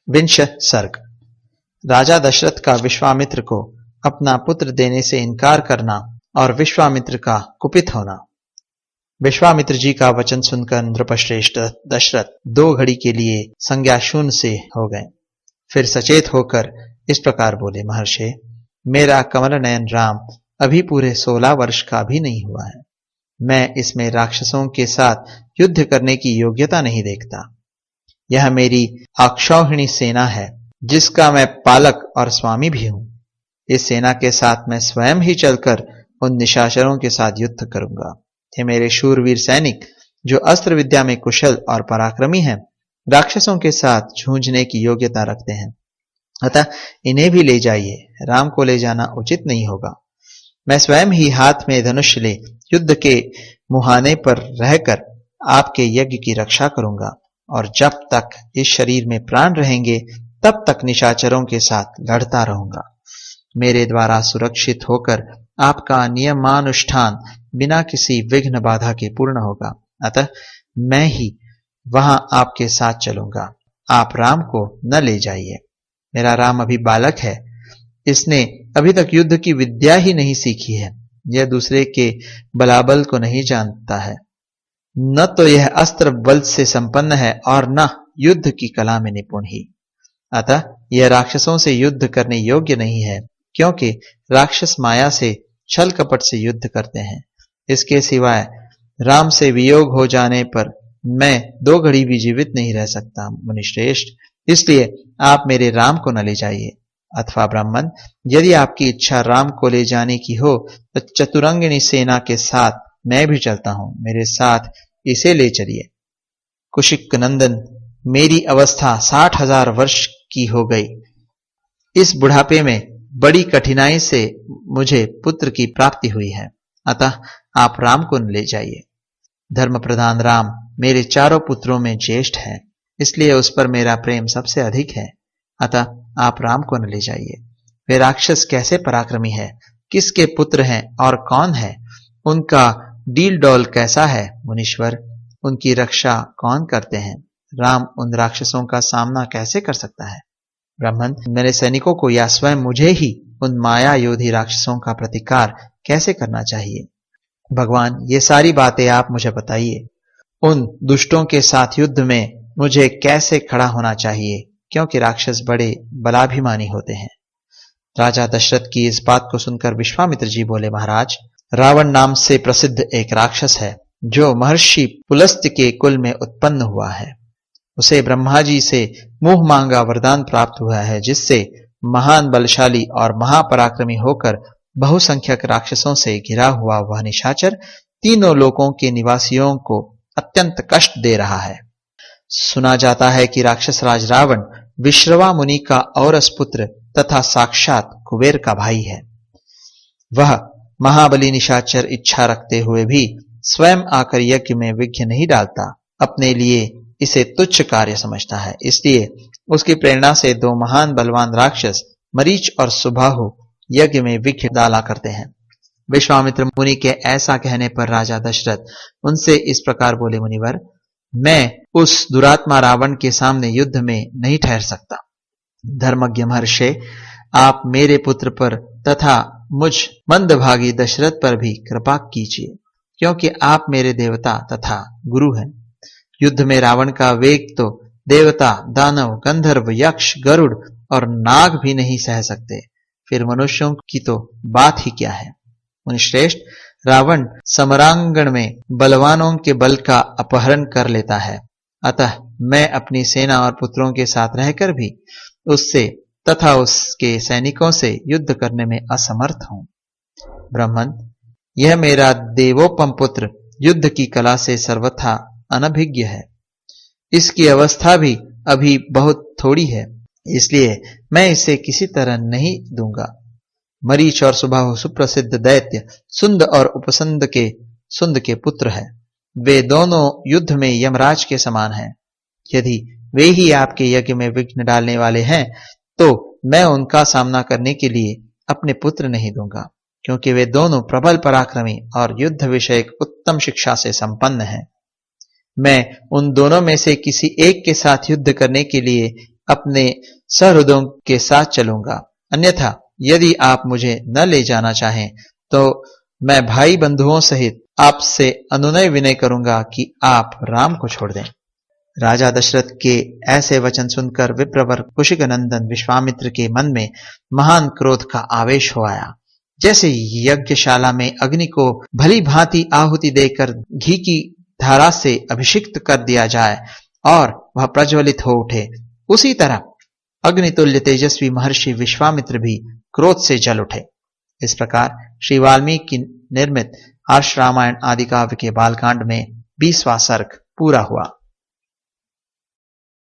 विंश सर्ग। राजा दशरथ का विश्वामित्र को अपना पुत्र देने से इनकार करना और विश्वामित्र का कुपित होना। विश्वामित्र जी का वचन सुनकर नृपश्रेष्ठ दशरथ 2 घड़ी के लिए संज्ञाशून्य से हो गए। फिर सचेत होकर इस प्रकार बोले, महर्षि, मेरा कमल नयन राम अभी पूरे 16 वर्ष का भी नहीं हुआ है। मैं इसमें राक्षसों के साथ युद्ध करने की योग्यता नहीं देखता। यह मेरी अक्षौहिणी सेना है, जिसका मैं पालक और स्वामी भी हूं। इस सेना के साथ मैं स्वयं ही चलकर उन निशाचरों के साथ युद्ध करूंगा। हे मेरे शूरवीर सैनिक, जो अस्त्र विद्या में कुशल और पराक्रमी हैं, राक्षसों के साथ जूझने की योग्यता रखते हैं, अतः इन्हें भी ले जाइए। राम को ले जाना उचित नहीं होगा। मैं स्वयं ही हाथ में धनुष ले युद्ध के मुहाने पर रहकर आपके यज्ञ की रक्षा करूंगा, और जब तक इस शरीर में प्राण रहेंगे तब तक निशाचरों के साथ लड़ता रहूंगा। मेरे द्वारा सुरक्षित होकर आपका नियमानुष्ठान बिना किसी विघ्न बाधा के पूर्ण होगा, अतः मैं ही वहां आपके साथ चलूंगा। आप राम को न ले जाइए। मेरा राम अभी बालक है, इसने अभी तक युद्ध की विद्या ही नहीं सीखी है। यह दूसरे के बलाबल को नहीं जानता है, न तो यह अस्त्र बल से संपन्न है और न युद्ध की कला में निपुण ही। अतः यह राक्षसों से युद्ध करने योग्य नहीं है, क्योंकि राक्षस माया से छल कपट से युद्ध करते हैं। इसके सिवाय राम से वियोग हो जाने पर मैं 2 घड़ी भी जीवित नहीं रह सकता मुनिश्रेष्ठ, इसलिए आप मेरे राम को न ले जाइए। अथवा ब्राह्मण, यदि आपकी इच्छा राम को ले जाने की हो तो चतुरंगिणी सेना के साथ मैं भी चलता हूं, मेरे साथ इसे ले चलिए। कुशिक नंदन, मेरी अवस्था 60,000 वर्ष की हो गई। इस बुढ़ापे में बड़ी कठिनाई से मुझे पुत्र की प्राप्ति हुई है, अतः आप राम को न ले जाइए। धर्म प्रधान राम मेरे 4 पुत्रों में ज्येष्ठ है, इसलिए उस पर मेरा प्रेम सबसे अधिक है, अतः आप राम को न ले जाइए। वे राक्षस कैसे पराक्रमी है, किसके पुत्र हैं और कौन है, उनका डील डौल कैसा है मुनीश्वर, उनकी रक्षा कौन करते हैं। राम उन राक्षसों का सामना कैसे कर सकता है। ब्राह्मण, मेरे सैनिकों को या स्वयं मुझे ही उन माया योधी राक्षसों का प्रतिकार कैसे करना चाहिए। भगवान, ये सारी बातें आप मुझे बताइए। उन दुष्टों के साथ युद्ध में मुझे कैसे खड़ा होना चाहिए, क्योंकि राक्षस बड़े बलाभिमानी होते हैं। राजा दशरथ की इस बात को सुनकर विश्वामित्र जी बोले, महाराज, रावण नाम से प्रसिद्ध एक राक्षस है, जो महर्षि पुलस्त्य के कुल में उत्पन्न हुआ है। उसे ब्रह्मा जी से मुंह मांगा वरदान प्राप्त हुआ है, जिससे महान बलशाली और महापराक्रमी होकर बहुसंख्यक राक्षसों से घिरा हुआ वह निशाचर तीनों लोकों के निवासियों को अत्यंत कष्ट दे रहा है। सुना जाता है कि राक्षस राज रावण विश्रवा मुनि का औरस पुत्र तथा साक्षात कुबेर का भाई है। वह महाबली निशाचर इच्छा रखते हुए भी स्वयं आकर यज्ञ में विघ्न नहीं डालता, अपने लिए इसे तुच्छ कार्य समझता है। इसलिए उसकी प्रेरणा से 2 महान बलवान राक्षस मरीच और सुबाहु यज्ञ में विघ्न डाला करते हैं। विश्वामित्र मुनि के ऐसा कहने पर राजा दशरथ उनसे इस प्रकार बोले, मुनिवर, मैं उस दुरात्मा रावण के सामने युद्ध में नहीं ठहर सकता। धर्मज्ञ महर्षि, आप मेरे पुत्र पर तथा मुझ मंदभागी दशरथ पर भी कृपा कीजिए, क्योंकि आप मेरे देवता तथा गुरु हैं। युद्ध में रावण का वेग तो देवता, दानव, गंधर्व, यक्ष, गरुड़ और नाग भी नहीं सह सकते, फिर मनुष्यों की तो बात ही क्या है। मुनिश्रेष्ठ, रावण समरांगण में बलवानों के बल का अपहरण कर लेता है, अतः मैं अपनी सेना और पुत्रों के साथ रहकर भी उससे तथा उसके सैनिकों से युद्ध करने में असमर्थ हूं। ब्राह्मण, यह मेरा देवोपम पुत्र युद्ध की कला से सर्वथा अनभिज्ञ है। इसकी अवस्था भी अभी बहुत थोड़ी है, इसलिए मैं इसे किसी तरह नहीं दूंगा। मरीच और सुबाहु सुप्रसिद्ध दैत्य सुंद और उपसंद के सुंद के पुत्र है। वे दोनों युद्ध में यमराज के समान हैं। यदि वे ही आपके यज्ञ में विघ्न डालने वाले हैं, तो मैं उनका सामना करने के लिए अपने पुत्र नहीं दूंगा, क्योंकि वे दोनों प्रबल पराक्रमी और युद्ध विषयक उत्तम शिक्षा से संपन्न हैं। मैं उन दोनों में से किसी एक के साथ युद्ध करने के लिए अपने सहृदयों के साथ चलूंगा, अन्यथा यदि आप मुझे न ले जाना चाहें तो मैं भाई बंधुओं सहित आपसे अनुनय विनय करूंगा कि आप राम को छोड़ दें। राजा दशरथ के ऐसे वचन सुनकर विप्रवर कुशिक नंदन विश्वामित्र के मन में महान क्रोध का आवेश हो आया। जैसे यज्ञशाला में अग्नि को भली भांति आहुति देकर घी की धारा से अभिषिक्त कर दिया जाए और वह प्रज्वलित हो उठे, उसी तरह अग्नितुल्य तेजस्वी महर्षि विश्वामित्र भी क्रोध से जल उठे। इस प्रकार श्री वाल्मीकि निर्मित हर्ष रामायण आदि काव्य के बालकांड में 20वां सर्ग पूरा हुआ।